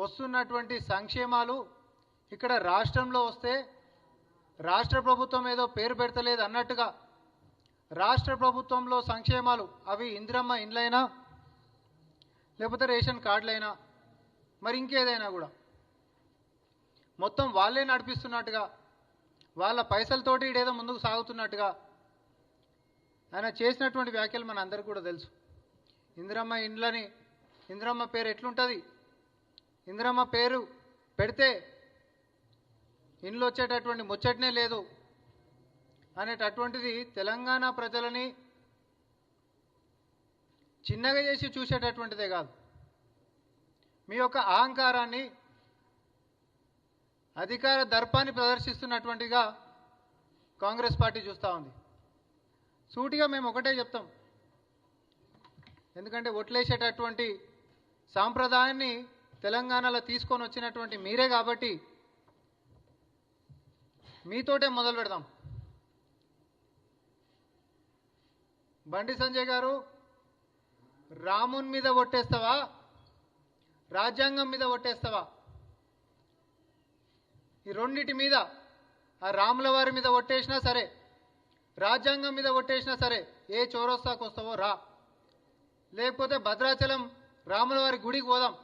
వస్తున్నటువంటి సంక్షేమాలు ఇక్కడ రాష్ట్రంలో వస్తే రాష్ట్ర ప్రభుత్వం ఏదో పేరు పెడతలేదు అన్నట్టుగా రాష్ట్ర ప్రభుత్వంలో సంక్షేమాలు అవి ఇందిరమ్మ ఇండ్లైనా లేకపోతే రేషన్ కార్డులైనా మరి ఇంకేదైనా కూడా మొత్తం వాళ్ళే నడిపిస్తున్నట్టుగా వాళ్ళ పైసలతోటి ఇడేదో ముందుకు సాగుతున్నట్టుగా ఆయన చేసినటువంటి వ్యాఖ్యలు మన అందరికీ కూడా తెలుసు. ఇందిరమ్మ ఇండ్లని ఇందిరమ్మ పేరు ఎట్లుంటుంది, ఇందిరమ్మ పేరు పెడితే ఇండ్లు వచ్చేటటువంటి ముచ్చటనే లేదు అనేటటువంటిది తెలంగాణ ప్రజలని చిన్నగా చేసి చూసేటటువంటిదే కాదు, మీ యొక్క అహంకారాన్ని అధికార దర్పాన్ని ప్రదర్శిస్తున్నటువంటిగా కాంగ్రెస్ పార్టీ చూస్తూ ఉంది. సూటిగా మేము ఒకటే చెప్తాం, ఎందుకంటే ఓట్లేసేటటువంటి సాంప్రదాయాన్ని తెలంగాణలో తీసుకొని వచ్చినటువంటి మీరే కాబట్టి మీతోటే మొదలు పెడదాం. బండి సంజయ్ గారు, రాముని మీద ఒట్టేస్తావా, రాజ్యాంగం మీద ఒట్టేస్తావా? ఈ రెండిటి మీద, ఆ రాముల వారి మీద ఒట్టేసినా సరే, రాజ్యాంగం మీద ఒట్టేసినా సరే, ఏ చౌరస్తాకు వస్తావో రా, లేకపోతే భద్రాచలం రాముల వారి గుడికి పోదాం.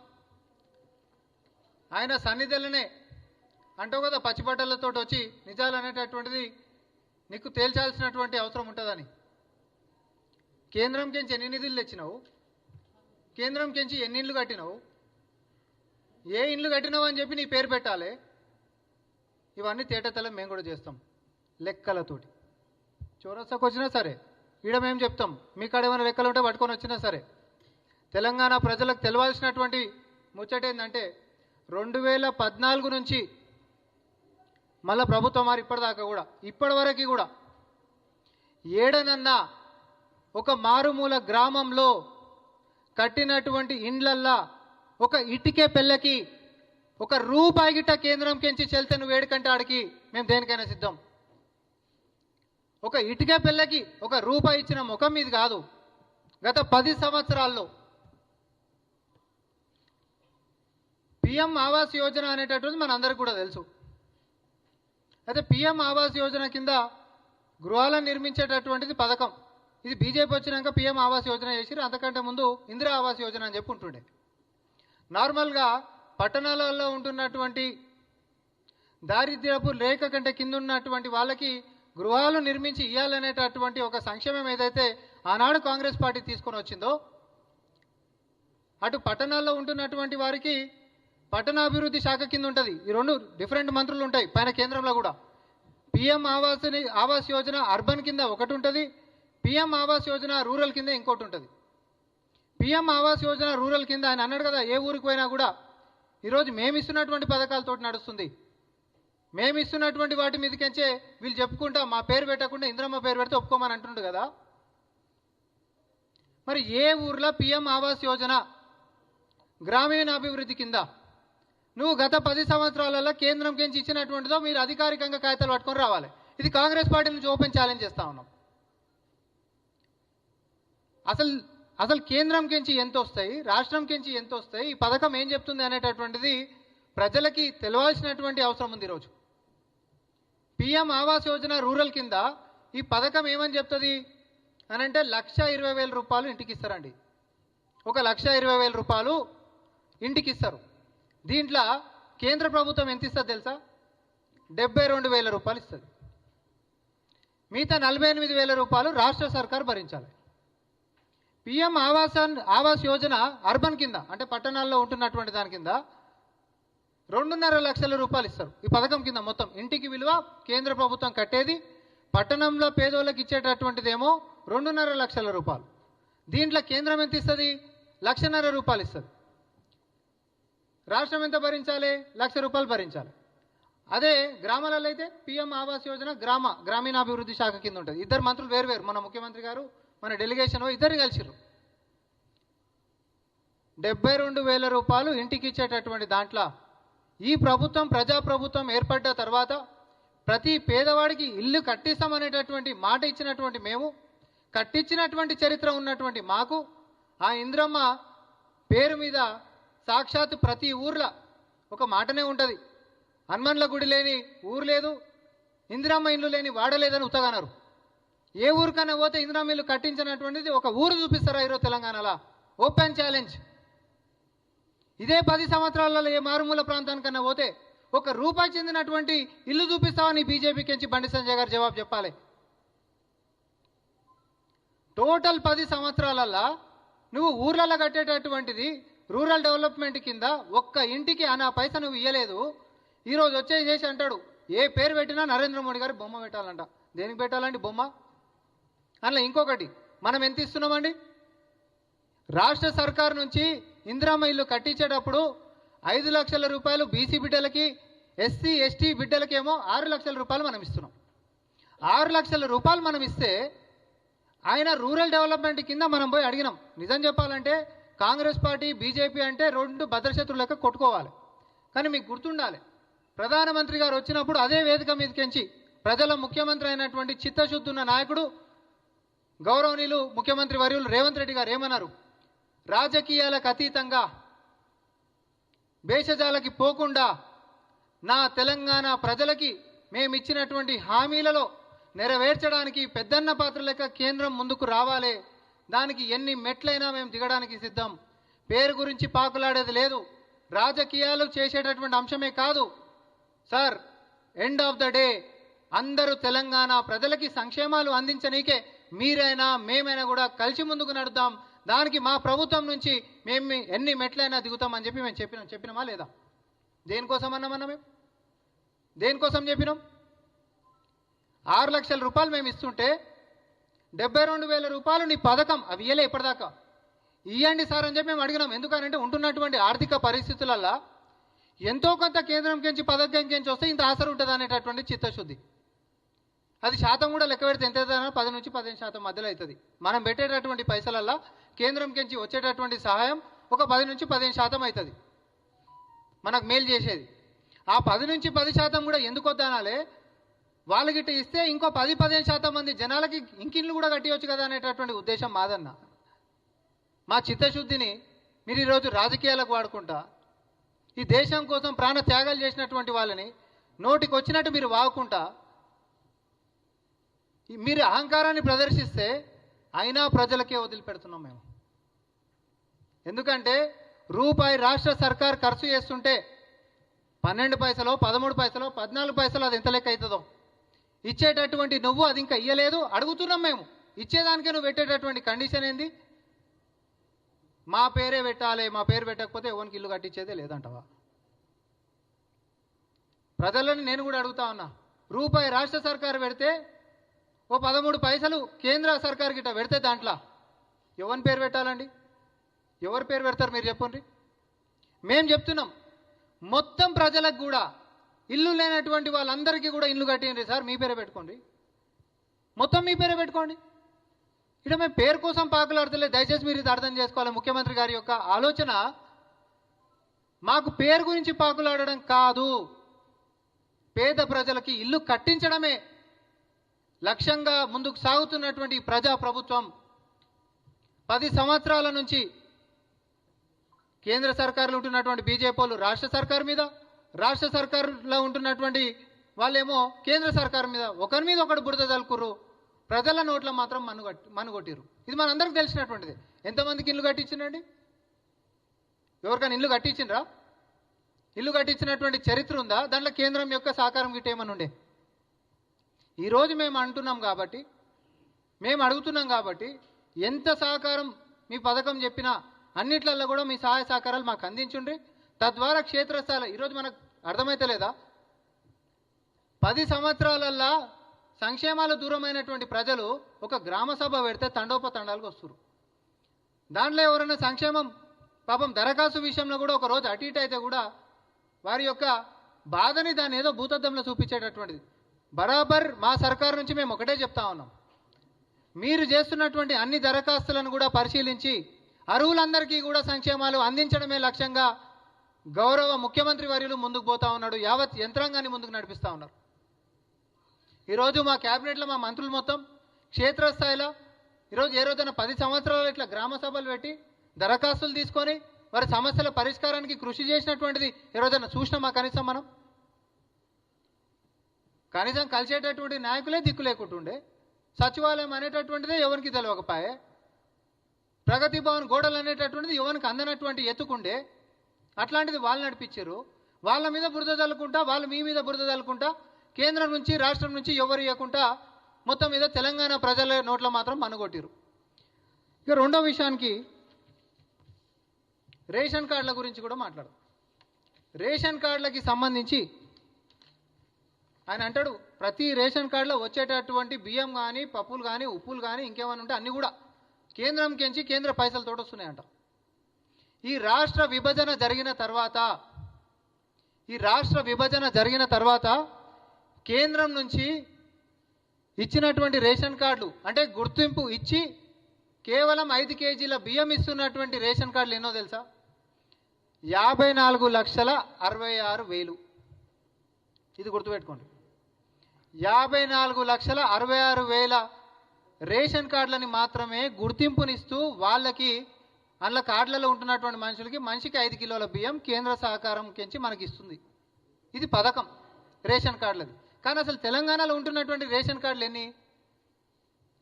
ఆయన సన్నిధులనే అంటావు కదా, పచ్చిబట్టలతో వచ్చి నిజాలు అనేటటువంటిది నీకు తేల్చాల్సినటువంటి అవసరం ఉంటుందని. కేంద్రంకించి ఎన్ని నిధులు తెచ్చినావు, కేంద్రంకించి ఎన్ని ఇండ్లు కట్టినావు, ఏ ఇండ్లు కట్టినావు అని చెప్పి నీ పేరు పెట్టాలి. ఇవన్నీ తేటతలం మేము కూడా చేస్తాం లెక్కలతోటి. చౌరస్తాకు వచ్చినా సరే ఈడ మేము చెప్తాం, మీ కాడ ఏమైనా లెక్కలు ఉంటే పట్టుకొని వచ్చినా సరే. తెలంగాణ ప్రజలకు తెలవాల్సినటువంటి ముచ్చట ఏంటంటే 2014 నుంచి మళ్ళా ప్రభుత్వం వారు ఇప్పటిదాకా కూడా ఇప్పటివరకు కూడా ఏడనన్నా ఒక మారుమూల గ్రామంలో కట్టినటువంటి ఇండ్లల్లా ఒక ఇటుకే పెళ్ళకి ఒక రూపాయి గిట్ట కేంద్రం కెంచి చెల్తే నువ్వు ఏడుకంటే ఆడికి మేము దేనికైనా సిద్ధం. ఒక ఇటుకే పెళ్ళకి ఒక రూపాయి ఇచ్చిన ముఖం మీద కాదు. గత 10 సంవత్సరాల్లో పిఎం ఆవాస్ యోజన అనేటటువంటి మన అందరికి కూడా తెలుసు. అయితే పిఎం ఆవాస్ యోజన కింద గృహాలను నిర్మించేటటువంటిది పథకం. ఇది బీజేపీ వచ్చినాక పిఎం ఆవాస్ యోజన చేసిరు. అంతకంటే ముందు ఇందిరా ఆవాస్ యోజన అని చెప్పి ఉంటుండే. నార్మల్గా పట్టణాలలో ఉంటున్నటువంటి దారిద్ర్యపు రేఖ కంటే కింద ఉన్నటువంటి వాళ్ళకి గృహాలు నిర్మించి ఇవ్వాలనేటటువంటి ఒక సంక్షేమం ఏదైతే ఆనాడు కాంగ్రెస్ పార్టీ తీసుకొని వచ్చిందో, అటు పట్టణాల్లో ఉంటున్నటువంటి వారికి పట్టణాభివృద్ధి శాఖ కింద ఉంటుంది. ఈ రెండు డిఫరెంట్ మంత్రులు ఉంటాయి పైన కేంద్రంలో కూడా. పిఎం ఆవాస్ యోజన అర్బన్ కింద ఒకటి ఉంటుంది, పిఎం ఆవాస్ యోజన రూరల్ కింద ఇంకోటి ఉంటుంది. పిఎం ఆవాస్ యోజన రూరల్ కింద ఆయన అన్నాడు కదా, ఏ ఊరికి పోయినా కూడా ఈరోజు మేము ఇస్తున్నటువంటి పథకాలతో నడుస్తుంది, మేము ఇస్తున్నటువంటి వాటి మీదకించే వీళ్ళు చెప్పుకుంటా మా పేరు పెట్టకుండా ఇందిరమ్మ పేరు పెడితే ఒప్పుకోమని అంటుండు కదా. మరి ఏ ఊర్లో పిఎం ఆవాస్ యోజన గ్రామీణాభివృద్ధి కింద నువ్వు గత 10 సంవత్సరాలలో కేంద్రం కించి ఇచ్చినటువంటిదో మీరు అధికారికంగా కాగితాలు పట్టుకొని రావాలి. ఇది కాంగ్రెస్ పార్టీ నుంచి ఓపెన్ ఛాలెంజ్ చేస్తా ఉన్నాం. అసలు కేంద్రం కించి ఎంత వస్తాయి, రాష్ట్రం కించి ఎంత వస్తాయి, ఈ పథకం ఏం చెప్తుంది అనేటటువంటిది ప్రజలకి తెలవాల్సినటువంటి అవసరం ఉంది. ఈరోజు పిఎం ఆవాస్ యోజన రూరల్ కింద ఈ పథకం ఏమని చెప్తుంది అని అంటే 1,20,000 రూపాయలు ఇంటికి ఇస్తారండి. 1,20,000 రూపాయలు ఇంటికి ఇస్తారు. దీంట్లో కేంద్ర ప్రభుత్వం ఎంత ఇస్తుంది తెలుసా? 72,000 రూపాయలు ఇస్తుంది. మిగతా 48,000 రూపాయలు రాష్ట్ర సర్కారు భరించాలి. పిఎం ఆవాస్ యోజన అర్బన్ కింద అంటే పట్టణాల్లో ఉంటున్నటువంటి దాని కింద 2.5 లక్షల రూపాయలు ఇస్తారు. ఈ పథకం కింద మొత్తం ఇంటికి విలువ కేంద్ర ప్రభుత్వం కట్టేది, పట్టణంలో పేదోళ్ళకి ఇచ్చేటటువంటిదేమో 2.5 లక్షల రూపాయలు. దీంట్లో కేంద్రం ఎంత ఇస్తుంది? 1,50,000 రూపాయలు ఇస్తుంది. రాష్ట్రం ఎంత భరించాలి? 1,00,000 రూపాయలు భరించాలి. అదే గ్రామాలలో అయితే పిఎం ఆవాస్ యోజన గ్రామీణాభివృద్ధి శాఖ కింద ఉంటుంది. ఇద్దరు మంత్రులు వేరు, మన ముఖ్యమంత్రి గారు మన డెలిగేషన్ ఇద్దరు కలిసిరు. 72,000 రూపాయలు ఇంటికి ఇచ్చేటటువంటి దాంట్లో ఈ ప్రభుత్వం ప్రజాప్రభుత్వం ఏర్పడ్డ తర్వాత ప్రతి పేదవాడికి ఇల్లు కట్టిస్తామనేటటువంటి మాట ఇచ్చినటువంటి మేము, కట్టించినటువంటి చరిత్ర ఉన్నటువంటి మాకు ఆ ఇంద్రమ్మ పేరు మీద సాక్షాత్ ప్రతి ఊర్లో ఒక మాటనే ఉంటుంది, హనుమన్ల గుడి లేని ఊరు లేదు, ఇందిరమ్మ ఇల్లు లేని వాడలేదని ఉత్తగన్నారు. ఏ ఊరికైనా పోతే ఇందిరమ్మ ఇల్లు కట్టించినటువంటిది ఒక ఊరు చూపిస్తారా ఈరోజు తెలంగాణలో? Open challenge. ఇదే 10 సంవత్సరాలలో ఏ మారుమూల ప్రాంతానికన్నా పోతే ఒక రూపాయి చెందినటువంటి ఇల్లు చూపిస్తావని బీజేపీకి ఎంచి బండి సంజయ్ గారు జవాబు చెప్పాలి. టోటల్ 10 సంవత్సరాలల్లో నువ్వు ఊర్లలో కట్టేటటువంటిది రూరల్ డెవలప్మెంట్ కింద ఒక్క ఇంటికి అనా పైసా నువ్వు ఇయ్యలేదు. ఈరోజు వచ్చేసి అంటాడు ఏ పేరు పెట్టినా నరేంద్ర మోడీ గారి బొమ్మ పెట్టాలంట. దేనికి పెట్టాలండి బొమ్మ? అందులో ఇంకొకటి, మనం ఎంత ఇస్తున్నామండి? రాష్ట్ర సర్కారు నుంచి ఇందిరమ్మ ఇల్లు కట్టించేటప్పుడు 5 లక్షల రూపాయలు బీసీ బిడ్డలకి, ఎస్సీ ఎస్టీ బిడ్డలకేమో 6 లక్షల రూపాయలు మనం ఇస్తున్నాం. 6 లక్షల రూపాయలు మనం ఇస్తే ఆయన రూరల్ డెవలప్మెంట్ కింద మనం పోయి అడిగినాం. నిజం చెప్పాలంటే కాంగ్రెస్ పార్టీ బీజేపీ అంటే 2 భద్రశత్రులు లెక్క కొట్టుకోవాలి. కానీ మీకు గుర్తుండాలి, ప్రధానమంత్రి గారు వచ్చినప్పుడు అదే వేదిక మీదకించి ప్రజల ముఖ్యమంత్రి అయినటువంటి చిత్తశుద్ధి ఉన్న నాయకుడు గౌరవనీయులు ముఖ్యమంత్రి వర్యులు రేవంత్ రెడ్డి గారు ఏమన్నారు? రాజకీయాలకు అతీతంగా భేషజాలకి పోకుండా నా తెలంగాణ ప్రజలకి మేమిచ్చినటువంటి హామీలలో నెరవేర్చడానికి పెద్దన్న పాత్ర లెక్క కేంద్రం ముందుకు రావాలి. దానికి ఎన్ని మెట్లైనా మేము దిగడానికి సిద్ధం. పేరు గురించి పాకులాడేది లేదు, రాజకీయాలు చేసేటటువంటి అంశమే కాదు sir. End of the day అందరూ తెలంగాణ ప్రజలకి సంక్షేమాలు అందించనీకే మీరైనా మేమైనా కూడా కలిసి ముందుకు నడుద్దాం. దానికి మా ప్రభుత్వం నుంచి మేము ఎన్ని మెట్లైనా దిగుతామని చెప్పి మేము చెప్పినామా లేదా? దేనికోసం అన్నామన్నా మేము? దేనికోసం చెప్పినాం? 6 లక్షల రూపాయలు మేము ఇస్తుంటే 72,000 రూపాయలు నీ పథకం అవి ఇయ్యలే ఇప్పటిదాకా. ఇవ్వండి సార్ అని చెప్పి మేము అడిగినాం. ఎందుకనంటే ఉంటున్నటువంటి ఆర్థిక పరిస్థితులల్లో ఎంతో కొంత కేంద్రం కించి పథకం కించి వస్తే ఇంత ఆసరు ఉంటుంది అనేటటువంటి చిత్తశుద్ధి. అది శాతం కూడా లెక్క పెడితే ఎంత అవుతుందన్నా 10 నుంచి 15% మధ్యలో అవుతుంది. మనం పెట్టేటటువంటి పైసలల్లో కేంద్రం కించి వచ్చేటటువంటి సహాయం ఒక 10 నుంచి 15% అవుతుంది మనకు మేలు చేసేది. ఆ 10 నుంచి 10% కూడా ఎందుకు వద్దనాలే? వాళ్ళకిట ఇస్తే ఇంకో 10-15% మంది జనాలకి ఇంకిన్లు కూడా కట్టివచ్చు కదా అనేటటువంటి ఉద్దేశం మాదన్న. మా చిత్తశుద్ధిని మీరు ఈరోజు రాజకీయాలకు వాడుకుంటా ఈ దేశం కోసం ప్రాణ త్యాగాలు చేసినటువంటి వాళ్ళని నోటికి వచ్చినట్టు మీరు వాగుకుంటా మీరు అహంకారాన్ని ప్రదర్శిస్తే అయినా ప్రజలకే వదిలిపెడుతున్నాం మేము. ఎందుకంటే రూపాయి రాష్ట్ర సర్కార్ ఖర్చు చేస్తుంటే 12 పైసలో 13 పైసలో 14 పైసలు అది ఎంత లెక్క అవుతుందో ఇచ్చేటటువంటి నువ్వు అది ఇంకా ఇయ్యలేదు. అడుగుతున్నాం మేము, ఇచ్చేదానికే నువ్వు పెట్టేటటువంటి కండిషన్ ఏంది? మా పేరే పెట్టాలి, మా పేరు పెట్టకపోతే ఎవరికి ఇల్లు కట్టించేదే లేదంటవా? ప్రజలను నేను కూడా అడుగుతా ఉన్నా, రూపాయి రాష్ట్ర సర్కారు పెడితే ఓ 13 పైసలు కేంద్ర సర్కారు గిట్ట పెడితే దాంట్లో ఎవరి పేరు పెట్టాలండి? ఎవరి పేరు పెడతారు మీరు చెప్పండి? మేము చెప్తున్నాం మొత్తం ప్రజలకు కూడా ఇల్లు లేనటువంటి వాళ్ళందరికీ కూడా ఇల్లు కట్టిండ్రి సార్, మీ పేరే పెట్టుకోండి, మొత్తం మీ పేరే పెట్టుకోండి. ఇక్కడ మేము పేరు కోసం పాకులాడతలే, దయచేసి మీరు ఇది అర్థం చేసుకోవాలి. ముఖ్యమంత్రి గారి యొక్క ఆలోచన మాకు పేరు గురించి పాకులాడడం కాదు, పేద ప్రజలకి ఇల్లు కట్టించడమే లక్ష్యంగా ముందుకు సాగుతున్నటువంటి ప్రజా ప్రభుత్వం. 10 సంవత్సరాల నుంచి కేంద్ర సర్కారులో ఉంటున్నటువంటి బీజేపీలు రాష్ట్ర సర్కారు మీద, రాష్ట్ర సర్కారులో ఉంటున్నటువంటి వాళ్ళేమో కేంద్ర సర్కారు మీద ఒకరి మీద ఒకటి బురద చల్లుకుర్రు. ప్రజల నోట్లో మాత్రం మనుగొట్టిరు. ఇది మనందరికి తెలిసినటువంటిది. ఎంతమందికి ఇల్లు కట్టించిండండి? ఎవరికైనా ఇల్లు కట్టించిండ్రా? ఇల్లు కట్టించినటువంటి చరిత్ర ఉందా? దాంట్లో కేంద్రం యొక్క సహకారం గిట్ట ఏమని ఉండే? ఈరోజు మేము అంటున్నాం కాబట్టి, మేము అడుగుతున్నాం కాబట్టి ఎంత సహకారం మీ పథకం చెప్పినా అన్నిట్లలో కూడా మీ సహాయ సహకారాలు మాకు అందించుండ్రి. తద్వారా క్షేత్రస్థాయిలో ఈరోజు మనకు అర్థమైతే లేదా? 10 సంవత్సరాలల్లా సంక్షేమాలు దూరమైనటువంటి ప్రజలు ఒక గ్రామ సభ పెడితే తండోపతండాలకు వస్తారు. దాంట్లో ఎవరైనా సంక్షేమం పాపం దరఖాస్తు విషయంలో కూడా ఒక రోజు అటు ఇటు అయితే కూడా వారి యొక్క బాధని దాన్ని ఏదో భూతద్దంలో చూపించేటటువంటిది. బరాబర్ మా సర్కారు నుంచి మేము ఒకటే చెప్తా ఉన్నాం, మీరు చేస్తున్నటువంటి అన్ని దరఖాస్తులను కూడా పరిశీలించి అర్హులందరికీ కూడా సంక్షేమాలు అందించడమే లక్ష్యంగా గౌరవ ముఖ్యమంత్రి వర్యులు ముందుకు పోతా ఉన్నాడు. యావత్ యంత్రాంగాన్ని ముందుకు నడిపిస్తూ ఉన్నారు. ఈరోజు మా క్యాబినెట్లో మా మంత్రులు మొత్తం క్షేత్రస్థాయిలో ఈరోజు ఏ రోజైనా 10 సంవత్సరాలు ఇట్లా గ్రామ సభలు పెట్టి దరఖాస్తులు తీసుకొని వారి సమస్యల పరిష్కారానికి కృషి చేసినటువంటిది ఈరోజైనా చూసినామా కనీసం మనం? కనీసం కలిసేటటువంటి నాయకులే దిక్కు లేకుంటుండే, సచివాలయం అనేటటువంటిదే ఎవరికి తెలియకపోయే, ప్రగతి భవన్ గోడలు అనేటటువంటిది ఎవరికి అందనటువంటి ఎత్తుకుండే, అట్లాంటిది వాళ్ళు నడిపించారు. వాళ్ళ మీద బురద చల్లుకుంటా, వాళ్ళు మీ మీద బురద చల్లుకుంటా, కేంద్రం నుంచి రాష్ట్రం నుంచి ఎవరు ఇవ్వకుండా మొత్తం మీద తెలంగాణ ప్రజల నోట్లో మాత్రం మనుగొట్టిరు. ఇక రెండో విషయానికి రేషన్ కార్డుల గురించి కూడా మాట్లాడు. రేషన్ కార్డులకి సంబంధించి ఆయన అంటాడు, ప్రతి రేషన్ కార్డులో వచ్చేటటువంటి బియ్యం కానీ, పప్పులు కానీ, ఉప్పులు కానీ, ఇంకేమైనా ఉంటే అన్నీ కూడా కేంద్రంకించి కేంద్ర పైసలతో వస్తున్నాయంట. ఈ రాష్ట్ర విభజన జరిగిన తర్వాత కేంద్రం నుంచి ఇచ్చినటువంటి రేషన్ కార్డులు అంటే గుర్తింపు ఇచ్చి కేవలం 5 కేజీల బియ్యం ఇస్తున్నటువంటి రేషన్ కార్డులు ఎన్నో తెలుసా? 54,66,000. ఇది గుర్తుపెట్టుకోండి. 54,66,000 రేషన్ కార్డులని మాత్రమే గుర్తింపునిస్తూ వాళ్ళకి అందులో కార్డులలో ఉంటున్నటువంటి మనుషులకి మనిషికి 5 కిలోల బియ్యం కేంద్ర సహకారం కించి మనకి ఇస్తుంది. ఇది పథకం రేషన్ కార్డులది. కానీ అసలు తెలంగాణలో ఉంటున్నటువంటి రేషన్ కార్డులు ఎన్ని?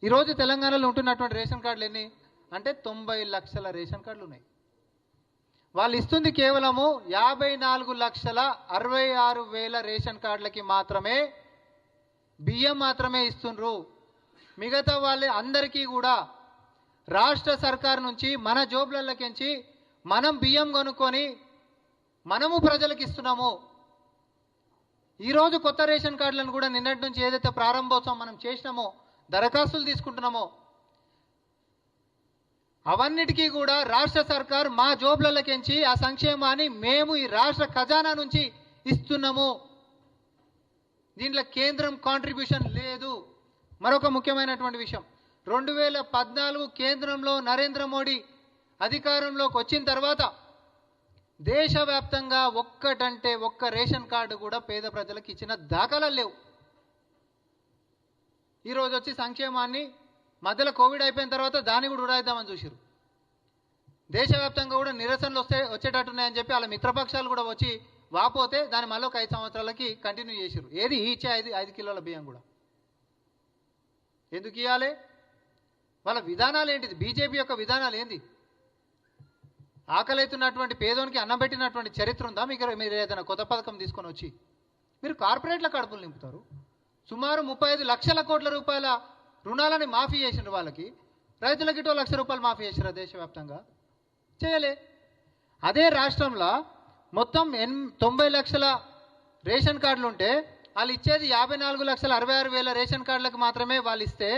ఈరోజు తెలంగాణలో ఉంటున్నటువంటి రేషన్ కార్డులు ఎన్ని అంటే 90 లక్షల రేషన్ కార్డులు ఉన్నాయి. వాళ్ళు ఇస్తుంది కేవలము 54,66,000 రేషన్ కార్డులకి మాత్రమే బియ్యం మాత్రమే ఇస్తుండ్రు. మిగతా వాళ్ళే అందరికీ కూడా రాష్ట్ర సర్కార్ నుంచి మన జోబులలోకించి మనం బియ్యం కొనుక్కొని మనము ప్రజలకు ఇస్తున్నాము. ఈరోజు కొత్త రేషన్ కార్డులను కూడా నిన్నటి నుంచి ఏదైతే ప్రారంభోత్సవం మనం చేసినామో, దరఖాస్తులు తీసుకుంటున్నామో, అవన్నిటికీ కూడా రాష్ట్ర సర్కార్ మా జోబులలోకించి ఆ సంక్షేమాన్ని మేము ఈ రాష్ట్ర ఖజానా నుంచి ఇస్తున్నాము. దీంట్లో కేంద్రం కాంట్రిబ్యూషన్ లేదు. మరొక ముఖ్యమైనటువంటి విషయం, 2014 కేంద్రంలో నరేంద్ర మోడీ అధికారంలోకి వచ్చిన తర్వాత దేశవ్యాప్తంగా ఒక్కటంటే ఒక్క రేషన్ కార్డు కూడా పేద ప్రజలకు ఇచ్చిన దాఖలాలు లేవు. ఈరోజు వచ్చి సంక్షేమాన్ని మధ్యలో కోవిడ్ అయిపోయిన తర్వాత దాన్ని కూడా ఉడాయిద్దామని చూసారు. దేశవ్యాప్తంగా కూడా నిరసనలు వచ్చేటట్టున్నాయని చెప్పి వాళ్ళ మిత్రపక్షాలు కూడా వచ్చి వాపోతే దాన్ని మళ్ళీ ఒక 5 సంవత్సరాలకి కంటిన్యూ చేసారు. ఏది ఇచ్చే 5 కిలోల బియ్యం కూడా ఎందుకు ఇవ్వాలి? వాళ్ళ విధానాలు ఏంటిది? బీజేపీ యొక్క విధానాలు ఏంది? ఆకలితున్నటువంటి పేదోనికి అన్నం పెట్టినటువంటి చరిత్ర ఉందా? మీరు ఏదైనా కొత్త పథకం తీసుకొని వచ్చి మీరు కార్పొరేట్ల కడుపులు నింపుతారు. సుమారు 35 లక్షల కోట్ల రూపాయల రుణాలని మాఫీ చేసిండ్రు. వాళ్ళకి రైతులకి 2 లక్షల రూపాయలు మాఫీ చేసిరా దేశవ్యాప్తంగా? చేయలే. అదే రాష్ట్రంలో మొత్తం 90 లక్షల రేషన్ కార్డులు ఉంటే వాళ్ళు ఇచ్చేది 54,66,000 రేషన్ కార్డులకు మాత్రమే వాళ్ళు ఇస్తే,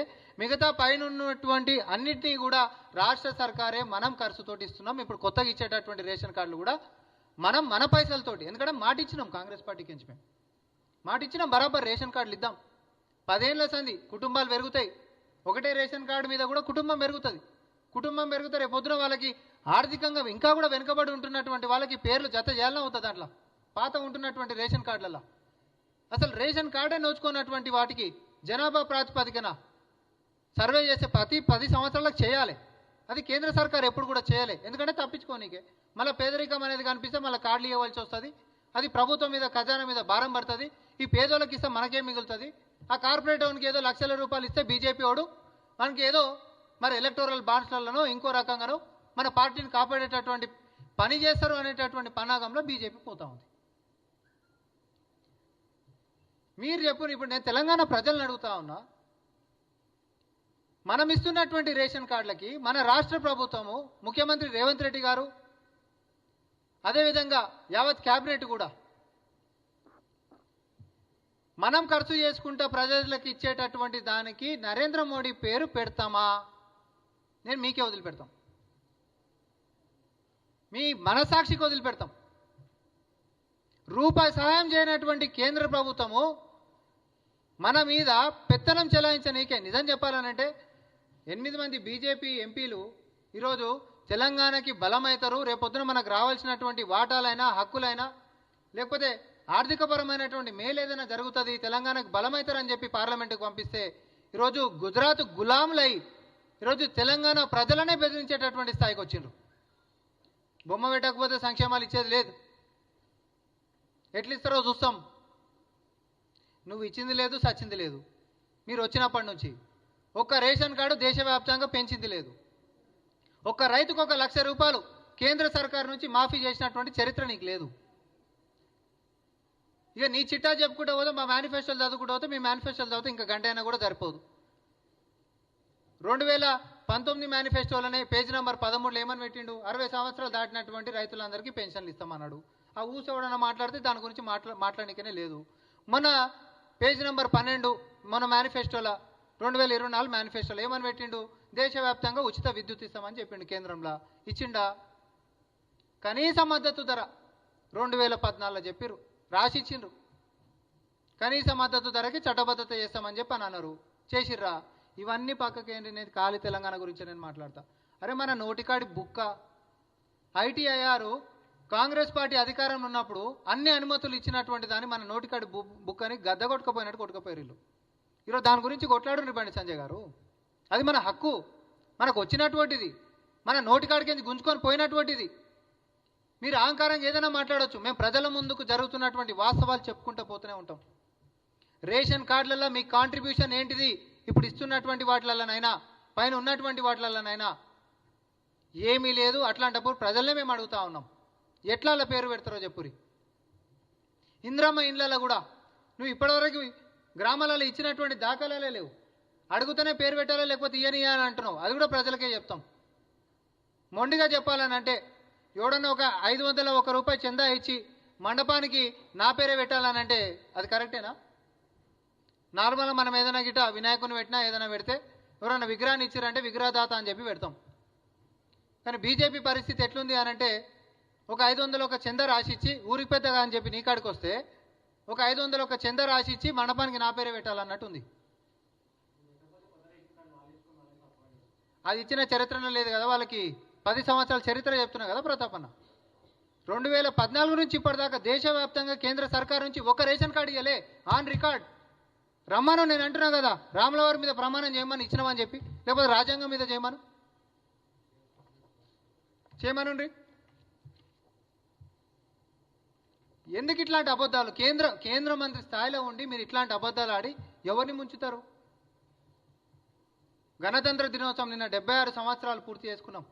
మిగతా పైన ఉన్నటువంటి అన్నింటినీ కూడా రాష్ట్ర సర్కారే మనం ఖర్చుతోటి ఇస్తున్నాం. ఇప్పుడు కొత్తగా ఇచ్చేటటువంటి రేషన్ కార్డులు కూడా మనం మన పైసలతోటి, ఎందుకంటే మాట ఇచ్చినాం కాంగ్రెస్ పార్టీకి నుంచి, మేము మాట ఇచ్చినాం బరాబర్ రేషన్ కార్డులు ఇద్దాం. 10 ఏళ్ళ సంది కుటుంబాలు పెరుగుతాయి. ఒకటే రేషన్ కార్డు మీద కూడా కుటుంబం పెరుగుతుంది. కుటుంబం పెరిగితే రేపు పొద్దున వాళ్ళకి ఆర్థికంగా ఇంకా కూడా వెనుకబడి ఉంటున్నటువంటి వాళ్ళకి పేర్లు జత చేయాలని అవుతుంది. దాంట్లో పాత ఉంటున్నటువంటి రేషన్ కార్డులలో అసలు రేషన్ కార్డే నోచుకున్నటువంటి వాటికి జనాభా ప్రాతిపదికన సర్వే చేసే ప్రతి 10 సంవత్సరాలకు చేయాలి. అది కేంద్ర సర్కార్ ఎప్పుడు కూడా చేయలే. ఎందుకంటే తప్పించుకోనికే మళ్ళీ పేదరికం అనేది కనిపిస్తే మళ్ళీ కార్డులు ఇవ్వాల్సి వస్తుంది. అది ప్రభుత్వం మీద ఖజానా మీద భారం పడుతుంది. ఈ పేదోళ్ళకి ఇస్తే మనకేం మిగులుతుంది? ఆ కార్పొరేట్ వానికి ఏదో లక్షల రూపాయలు ఇస్తే బీజేపీ వాడు మనకి ఏదో మరి ఎలక్టోరల్ బాండ్స్లలోనో ఇంకో రకంగానో మన పార్టీని కాపాడేటటువంటి పని చేస్తారు అనేటటువంటి పన్నాగంలో బీజేపీ పోతా ఉంది. మీరు చెప్పు. ఇప్పుడు నేను తెలంగాణ ప్రజలను అడుగుతా ఉన్నా, మనం ఇస్తున్నటువంటి రేషన్ కార్డులకి మన రాష్ట్ర ప్రభుత్వము, ముఖ్యమంత్రి రేవంత్ రెడ్డి గారు, అదేవిధంగా యావత్ క్యాబినెట్ కూడా మనం ఖర్చు చేసుకుంటా ప్రజలకు ఇచ్చేటటువంటి దానికి నరేంద్ర మోడీ పేరు పెడతామా? నేను మీకే వదిలిపెడతాం, మీ మనసాక్షికి వదిలిపెడతాం. రూపాయి సహాయం చేయనటువంటి కేంద్ర ప్రభుత్వము మన మీద పెత్తనం చెలాయించనీకే. నిజం చెప్పాలనంటే 8 మంది బీజేపీ ఎంపీలు ఈరోజు తెలంగాణకి బలమవుతారు. రేపొద్దున మనకు రావాల్సినటువంటి వాటాలైనా హక్కులైనా లేకపోతే ఆర్థికపరమైనటువంటి మేలు ఏదైనా జరుగుతుంది, తెలంగాణకు బలమవుతారని చెప్పి పార్లమెంటుకు పంపిస్తే ఈరోజు గుజరాత్ గులాంలై ఈరోజు తెలంగాణ ప్రజలనే బెదిరించేటటువంటి స్థాయికి వచ్చిండ్రు. బొమ్మ పెట్టకపోతే సంక్షేమాలు ఇచ్చేది లేదు. ఎట్లా ఇస్తారో చూస్తాం. నువ్వు ఇచ్చింది లేదు, సచ్చింది లేదు. మీరు వచ్చినప్పటి నుంచి ఒక్క రేషన్ కార్డు దేశవ్యాప్తంగా పెంచింది లేదు. ఒక్క రైతుకు 1 లక్ష రూపాయలు కేంద్ర సర్కారు నుంచి మాఫీ చేసినటువంటి చరిత్ర నీకు లేదు. ఇక నీ చిట్టా చెప్పుకుంటూ పోతే, మా మేనిఫెస్టోలు చదువుకుంటూ పోతే, మీ మేనిఫెస్టోలు చదివితే ఇంకా గంట అయినా కూడా సరిపోదు. 2019 మేనిఫెస్టోలోనే పేజీ నెంబర్ 13 ఏమని పెట్టిండు? 60 సంవత్సరాలు దాటినటువంటి రైతులందరికీ పెన్షన్లు ఇస్తామన్నాడు. ఆ ఊసెవడన్నా మాట్లాడితే దాని గురించి మాట్లాడనికనే లేదు. మన పేజీ నెంబర్ 12 మన మేనిఫెస్టోలో 2024 మేనిఫెస్టోలో ఏమని పెట్టిండు? దేశవ్యాప్తంగా ఉచిత విద్యుత్ ఇస్తామని చెప్పిండు. కేంద్రంలో ఇచ్చిండా? కనీస మద్దతు ధర 2014లో చెప్పిర్రు, రాసిచ్చిండ్రు. కనీస మద్దతు ధరకి చట్టబద్ధత చేస్తామని చెప్పి అని అన్నారు. చేసిర్రా? ఇవన్నీ పక్కకేంటి? నేను ఖాళీ తెలంగాణ గురించి నేను మాట్లాడతా. అరే మన నోటికాడి బుక్క ITIR కాంగ్రెస్ పార్టీ అధికారంలో ఉన్నప్పుడు అన్ని అనుమతులు ఇచ్చినటువంటి దాన్ని మన నోటికాడి బుక్కని గద్ద కొట్టుకపోయినట్టు కొట్టుకపోయారు. ఈరోజు దాని గురించి కొట్లాడు బండి సంజయ్ గారు. అది మన హక్కు, మనకు వచ్చినటువంటిది, మన నోటికాడికి గుంజుకొని పోయినటువంటిది. మీరు అహంకారంగా ఏదైనా మాట్లాడవచ్చు. మేము ప్రజల ముందుకు జరుగుతున్నటువంటి వాస్తవాలు చెప్పుకుంటూ పోతూనే ఉంటాం. రేషన్ కార్డులలో మీ కాంట్రిబ్యూషన్ ఏంటిది? ఇప్పుడు ఇస్తున్నటువంటి వాటిలలోనైనా, పైన ఉన్నటువంటి వాటిలలోనైనా ఏమీ లేదు. అట్లాంటప్పుడు ప్రజలనే మేము అడుగుతా ఉన్నాం, ఎట్లా అలా పేరు పెడతారో చెప్పురి. ఇంద్రమ్మ ఇండ్లలో కూడా నువ్వు ఇప్పటివరకు గ్రామాలలో ఇచ్చినటువంటి దాఖలాలే లేవు. అడుగుతూనే పేరు పెట్టాలో లేకపోతే ఇయని అని అంటున్నావు. అది కూడా ప్రజలకే చెప్తాం. మొండిగా చెప్పాలని అంటే ఎవడన్నా ఒక 501 రూపాయి చందా ఇచ్చి మండపానికి నా పేరే పెట్టాలనంటే అది కరెక్టేనా? నార్మల్గా మనం ఏదైనా గిట్ట వినాయకుని పెట్టినా ఏదైనా పెడితే ఎవరన్నా విగ్రహాన్ని ఇచ్చారంటే విగ్రహదాత అని చెప్పి పెడతాం. కానీ బీజేపీ పరిస్థితి ఎట్లుంది అనంటే ఒక 501 చందా రాసిచ్చి ఊరికి పెద్దగా అని చెప్పి నీ కాడికి వస్తే ఒక 501 చందా రాసిచ్చి మండపానికి నా పేరే పెట్టాలన్నట్టు ఉంది. అది ఇచ్చిన చరిత్రలో లేదు కదా. వాళ్ళకి 10 సంవత్సరాల చరిత్ర చెప్తున్నా కదా ప్రతాపన్న. 2014 నుంచి ఇప్పటిదాకా దేశవ్యాప్తంగా కేంద్ర సర్కార్ నుంచి ఒక రేషన్ కార్డు ఇవ్వలే. ఆన్ రికార్డ్ రమ్మను. నేను అంటున్నా కదా, రాములవారి మీద ప్రమాణం చేయమని ఇచ్చినామని చెప్పి, లేకపోతే రాజ్యాంగం మీద చేయమను. ఎందుకు ఇట్లాంటి అబద్ధాలు? కేంద్ర మంత్రి స్థాయిలో ఉండి మీరు ఇట్లాంటి అబద్ధాలు ఆడి ఎవరిని ముంచుతారు? గణతంత్ర దినోత్సవం నిన్న 76 సంవత్సరాలు పూర్తి చేసుకున్నాం.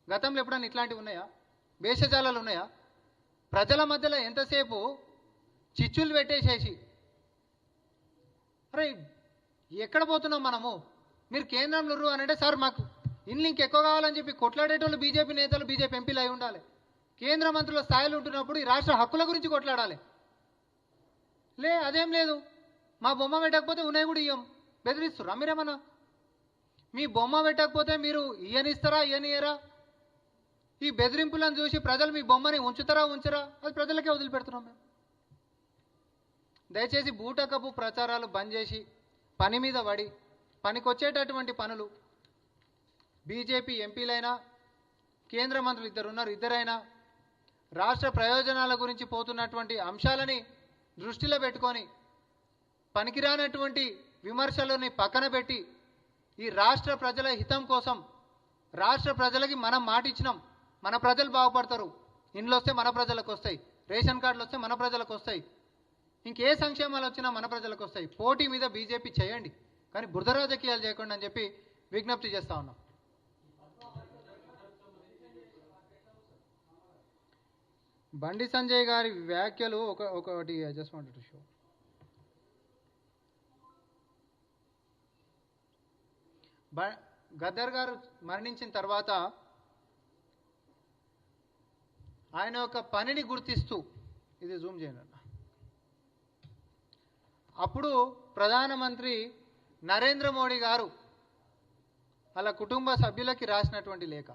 గతంలో ఎప్పుడైనా ఇట్లాంటివి ఉన్నాయా? భేషజాలాలు ఉన్నాయా? ప్రజల మధ్యలో ఎంతసేపు చిచ్చులు పెట్టేసేసి, అరే ఎక్కడ పోతున్నాం మనము? మీరు కేంద్రంలో అని అంటే, సార్ మాకు ఇన్లింక్ ఎక్కువ కావాలని చెప్పి కొట్లాడేటోళ్ళు బీజేపీ నేతలు, బీజేపీ ఎంపీలు అయి ఉండాలి. కేంద్ర మంత్రుల స్థాయిలో ఉంటున్నప్పుడు ఈ రాష్ట్ర హక్కుల గురించి కొట్లాడాలి. అదేం లేదు. మా బొమ్మ పెట్టకపోతే ఉన్నాయి కూడా ఇయ్యం. బెదిరిస్తురా మీరేమన్నా? మీ బొమ్మ పెట్టకపోతే మీరు ఇయ్యనిస్తారా, ఇయ్యనియరా? ఈ బెదిరింపులను చూసి ప్రజలు మీ బొమ్మని ఉంచుతారా, ఉంచరా? అది ప్రజలకే వదిలిపెడుతున్నాం మేము. దయచేసి బూటకపు ప్రచారాలు బంద్ చేసి పని మీద పడి, పనికొచ్చేటటువంటి పనులు బీజేపీ ఎంపీలైనా, కేంద్ర మంత్రులు ఇద్దరైనా రాష్ట్ర ప్రయోజనాల గురించి పోతున్నటువంటి అంశాలని దృష్టిలో పెట్టుకొని పనికిరానటువంటి విమర్శలని పక్కన పెట్టి ఈ రాష్ట్ర ప్రజల హితం కోసం, రాష్ట్ర ప్రజలకి మనం మాట ఇచ్చినాం, మన ప్రజలు బాగుపడతారు, ఇండ్లు వస్తే మన ప్రజలకు వస్తాయి, రేషన్ కార్డులు వస్తే మన ప్రజలకు వస్తాయి, ఇంకే సంక్షేమాలు వచ్చినా మన ప్రజలకు వస్తాయి. పోటీ మీద బీజేపీ చేయండి, కానీ బురద రాజకీయాలు చేయకుండా అని చెప్పి విజ్ఞప్తి చేస్తా ఉన్నాం. బండి సంజయ్ గారి వ్యాఖ్యలు ఒకటి just wanted to show. Gaddar గారు మరణించిన తర్వాత ఆయన యొక్క పనిని గుర్తిస్తూ, ఇది జూమ్ చేయండి అన్న, అప్పుడు ప్రధానమంత్రి నరేంద్ర మోడీ గారు వాళ్ళ కుటుంబ సభ్యులకి రాసినటువంటి లేఖ,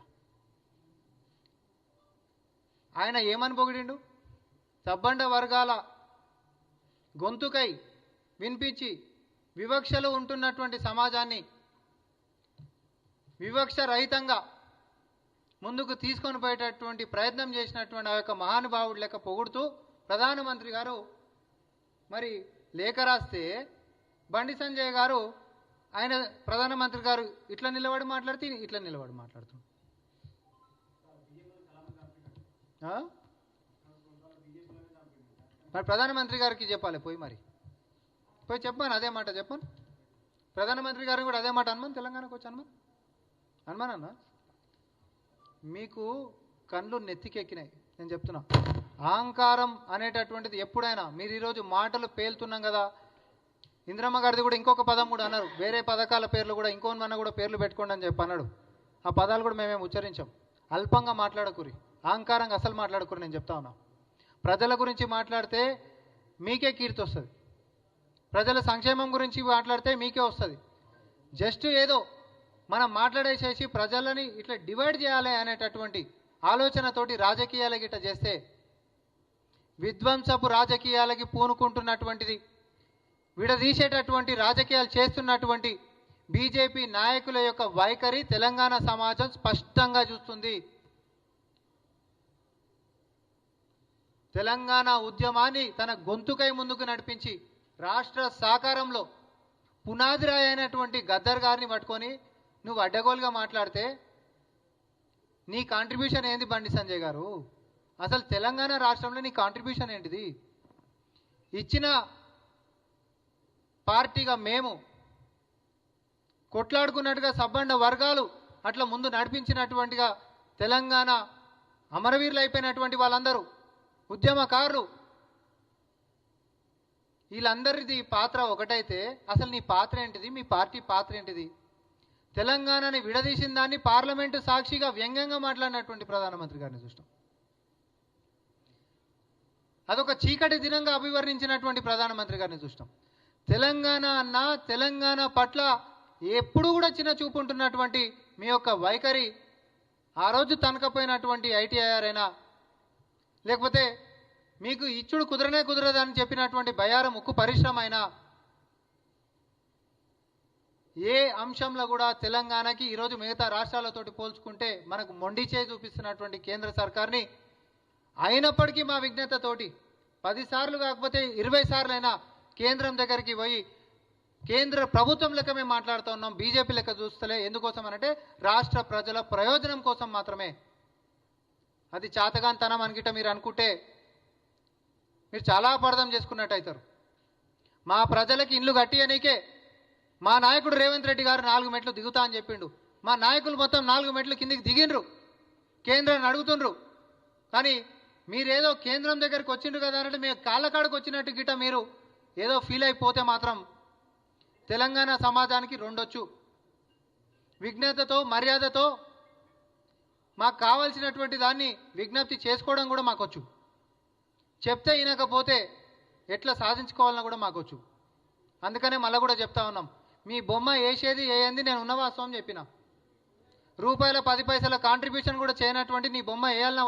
ఆయన ఏమని పొగిడిండు? సబ్బండ వర్గాల గొంతుకై వినిపించి వివక్షలు ఉంటున్నటువంటి సమాజాన్ని వివక్ష రహితంగా ముందుకు తీసుకొని పోయేటటువంటి ప్రయత్నం చేసినటువంటి ఆ యొక్క మహానుభావుడు లెక్క పొగుడుతూ ప్రధానమంత్రి గారు మరి లేఖ రాస్తే, బండి సంజయ్ గారు ఆయన ప్రధానమంత్రి గారు ఇట్లా నిలబడి మాట్లాడితే ఇట్లా నిలబడి మాట్లాడుతున్నాడు. ఆ? మరి ప్రధానమంత్రి గారికి చెప్పాలి పోయి, మరి పోయి చెప్పాను, అదే మాట చెప్పాను. ప్రధానమంత్రి గారిని కూడా అదే మాట అనమని, తెలంగాణకు వచ్చి అనమనన్నా. మీకు కళ్ళు నెత్తికెక్కినాయి, నేను చెప్తున్నా. అహంకారం అనేటటువంటిది ఎప్పుడైనా, మీరు ఈరోజు మాటలు పేలుతున్నాం కదా, ఇంద్రమ్మ గారిది కూడా ఇంకొక పదం కూడా అన్నారు, వేరే పథకాల పేర్లు కూడా ఇంకోమన్నా కూడా పేర్లు పెట్టుకోండి అని చెప్పి అన్నాడు. ఆ పదాలు కూడా మేమేం ఉచ్చరించాం. అల్పంగా మాట్లాడకూరి, అహంకారంగా అసలు మాట్లాడకూరి. నేను చెప్తా ఉన్నా, ప్రజల గురించి మాట్లాడితే మీకే కీర్తి వస్తుంది, ప్రజల సంక్షేమం గురించి మాట్లాడితే మీకే వస్తుంది. జస్ట్ ఏదో మనం మాట్లాడేసేసి ప్రజలని ఇట్లా డివైడ్ చేయాలి అనేటటువంటి ఆలోచనతోటి రాజకీయాలకి ఇట్లా చేస్తే, విధ్వంసపు రాజకీయాలకి పూనుకుంటున్నటువంటిది, విడదీసేటటువంటి రాజకీయాలు చేస్తున్నటువంటి బీజేపీ నాయకుల యొక్క వైఖరి తెలంగాణ సమాజం స్పష్టంగా చూస్తుంది. తెలంగాణ ఉద్యమాన్ని తన గొంతుకై ముందుకు నడిపించి రాష్ట్ర సాకారంలో పునాది రాయి అయినటువంటి గద్దర్ గారిని పట్టుకొని నువ్వు అడ్డగోలుగా మాట్లాడితే నీ కాంట్రిబ్యూషన్ ఏంది బండి సంజయ్ గారు? అసలు తెలంగాణ రాష్ట్రంలో నీ కాంట్రిబ్యూషన్ ఏంటిది? ఇచ్చిన పార్టీగా మేము కొట్లాడుకున్నట్టుగా సబ్బండ వర్గాలు అట్లా ముందు నడిపించినటువంటిగా తెలంగాణ అమరవీరులు అయిపోయినటువంటి వాళ్ళందరూ ఉద్యమకారులు, వీళ్ళందరిది పాత్ర ఒకటైతే అసలు నీ పాత్ర ఏంటిది? మీ పార్టీ పాత్ర ఏంటిది? తెలంగాణని విడదీసిన దాన్ని పార్లమెంటు సాక్షిగా వ్యంగ్యంగా మాట్లాడినటువంటి ప్రధానమంత్రి గారిని చూస్తాం. అదొక చీకటి దినంగా అభివర్ణించినటువంటి ప్రధానమంత్రి గారిని చూస్తాం. తెలంగాణ అన్న, తెలంగాణ పట్ల ఎప్పుడు కూడా చిన్న చూపు ఉంటున్నటువంటి మీ యొక్క వైఖరి, ఆ రోజు తనకపోయినటువంటి ఐటీఐఆర్ అయినా, లేకపోతే మీకు ఇచ్చుడు కుదరనే కుదరదని చెప్పినటువంటి బయారం ఉక్కు పరిశ్రమ అయినా, ఏ అంశంలో కూడా తెలంగాణకి ఈరోజు మిగతా రాష్ట్రాలతోటి పోల్చుకుంటే మనకు మొండి చేయి చూపిస్తున్నటువంటి కేంద్ర సర్కార్ని, అయినప్పటికీ మా విజ్ఞతతోటి 10 సార్లు కాకపోతే 20 సార్లైనా కేంద్రం దగ్గరికి పోయి కేంద్ర ప్రభుత్వం లెక్క మేము మాట్లాడుతూ ఉన్నాం, బీజేపీ లెక్క చూస్తలే. ఎందుకోసం అనంటే రాష్ట్ర ప్రజల ప్రయోజనం కోసం మాత్రమే. అది చాతగాంతనం అనుకుంటే మీరు అనుకుంటే మీరు చాలా అపార్థం చేసుకున్నట్టు అవుతారు. మా ప్రజలకి ఇండ్లు కట్టియనీకే మా నాయకుడు రేవంత్ రెడ్డి గారు 4 మెట్లు దిగుతా అని చెప్పిండు. మా నాయకులు మొత్తం 4 మెట్లు కిందికి దిగిండ్రు, కేంద్రాన్ని అడుగుతుండ్రు. కానీ మీరేదో కేంద్రం దగ్గరికి వచ్చిండ్రు కదా అంటే మీ కాళ్ళకాడికి వచ్చినట్టు గిట్ట మీరు ఏదో ఫీల్ అయిపోతే మాత్రం తెలంగాణ సమాజానికి రెండొచ్చు. విజ్ఞతతో, మర్యాదతో మాకు కావాల్సినటువంటి దాన్ని విజ్ఞప్తి చేసుకోవడం కూడా మాకొచ్చు. చెప్తే వినకపోతే ఎట్లా సాధించుకోవాలన్నా కూడా మాకొచ్చు. అందుకనే మళ్ళీ కూడా చెప్తా ఉన్నాం, మీ బొమ్మ వేసేది వేయంది నేను ఉన్న వాస్తవం చెప్పిన. రూపాయల 10 పైసల కాంట్రిబ్యూషన్ కూడా చేయనటువంటి నీ బొమ్మ వేయాలన్నా